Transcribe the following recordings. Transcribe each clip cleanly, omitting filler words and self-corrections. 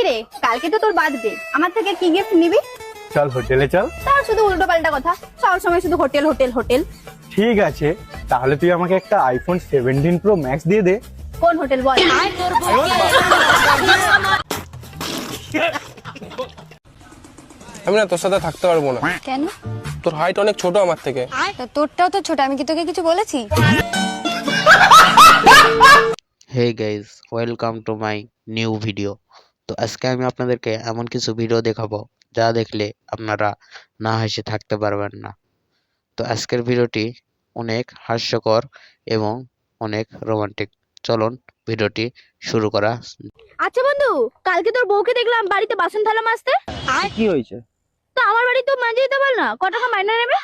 রে, কালকে তো তোর বার্থডে, আমার থেকে কি গিফট নিবি? চল হোটেলে চল। তার শুধু উল্টো পাল্টা কথা, সব সময় শুধু হোটেল হোটেল হোটেল। ঠিক আছে, তাহলে তুই আমাকে একটা আইফোন 17 প্রো ম্যাক্স দিয়ে দে। কোন হোটেল বল? আমি না তোর সাথে থাকতে পারবো না। কেন? তোর হাইট অনেক ছোট আমার থেকে। তা তোরটাও তো ছোট, আমি কি তোকে কিছু বলেছি? Hey guys, welcome to my new video. তো আজকে আমি আপনাদেরকে এমন কিছু ভিডিও দেখাবো যা দেখলে আপনারা না হেসে থাকতে পারবেন না। তো আজকের ভিডিওটি অনেক হাস্যকর এবং অনেক রোমান্টিক। চলুন ভিডিওটি শুরু করা। আচ্ছা বন্ধু, কালকে তোর বউকে দেখলাম বাড়িতে বাসন থালা মাজতে। কি হয়েছে? তো আমার বাড়ি তো মাঝে দিতে পার না, কত টাকা মাইনে নেবে?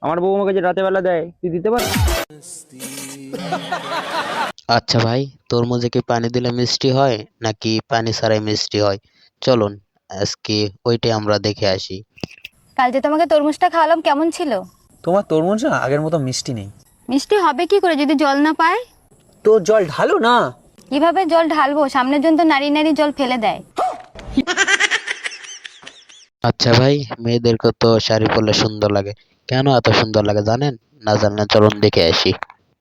আমার বউ আমাকে যে রাতে বেলা দেয়, তুই দিতে পার? আচ্ছা ভাই, তরমুজে কি পানি দিলে মিষ্টি হয় নাকি পানি ছাড়াই মিষ্টি হয়? চলুন আজকে ওইটাই আমরা দেখে আসি। কাল যে তোমাকে তরমুজটা খাওয়ালাম, কেমন ছিল? তোমার তরমুজ না আগের মতো মিষ্টি নেই। মিষ্টি হবে কি করে যদি জল না পায়? তো জল ঢালো না। কিভাবে জল ঢালবো? সামনের জন তো নারী নারী জল ফেলে দেয়। আচ্ছা ভাই, মেয়েদেরকে তো শাড়ি পরলে সুন্দর লাগে, কেন এত সুন্দর লাগে জানেন? না জানেন, চলুন দেখে আসি।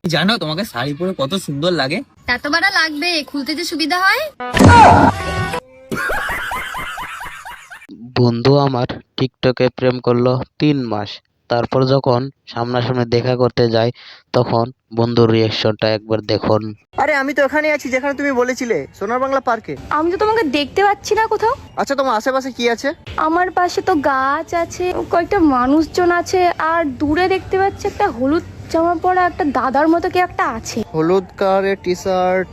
জানো তোমাকে শাড়ি পরে কত সুন্দর লাগে? এত বড় লাগবে, খুলতে যে সুবিধা হয়। বন্ধু আমার টিকটকে প্রেম করলো 3 মাস, তারপর যখন সামনাসামনি দেখা করতে যায় তখন বন্ধুর রিয়াকশনটা একবার দেখুন। আরে আমি তো এখানে আছি যেখানে তুমি বলেছিলে, সোনার বাংলা পার্কে। আমি তো তোমাকে দেখতে পাচ্ছি না কোথাও। আচ্ছা, তোমার আশেপাশে কি আছে? আমার পাশে তো গাছ আছে, কয়েকটা মানুষজন আছে, আর দূরে দেখতে পাচ্ছি একটা হলুদ জামা পরা একটা দাদার মতো কি একটা আছে। হলুদ কালারের টি শার্ট।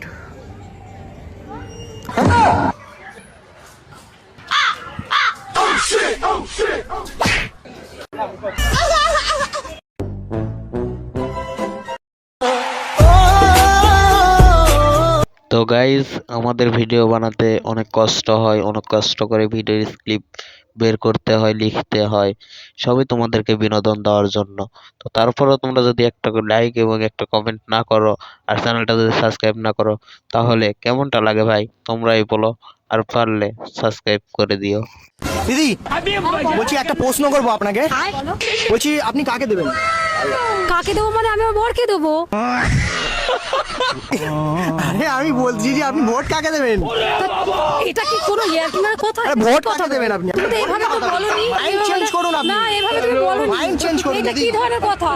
তো গাইজ, আমাদের ভিডিও বানাতে অনেক কষ্ট হয়, অনেক কষ্ট করে ভিডিওর স্ক্রিপ্ট বের করতে হয়, লিখতে হয়, সবই তোমাদেরকে বিনোদন দেওয়ার জন্য। তো তারপরেও তোমরা যদি একটা লাইক এবং একটা কমেন্ট না করো আর চ্যানেলটা যদি সাবস্ক্রাইব না করো তাহলে কেমনটা লাগে ভাই, তোমরাই বলো। আর পারলে সাবস্ক্রাইব করে দিও। দিদি, বলছি একটা প্রশ্ন করবো আপনাকে। বলছি আপনি কাকে দেবেন? কাকে দেবো মানে? আমি আমার বরকে দেবো। আরে আমি বলছি যে আপনি ভোট কাকে দেবেন? এটা কি কোনো ইয়ার্কির কথা? আরে ভোট কাকে দেবেন আপনি? তুমি তো এভাবে তো বলোনি। মাইন্ড চেঞ্জ করুন আপনি। না, এভাবে তুমি বলোনি। মাইন্ড চেঞ্জ করুন এটা দিদি। কি ধরনের কথা?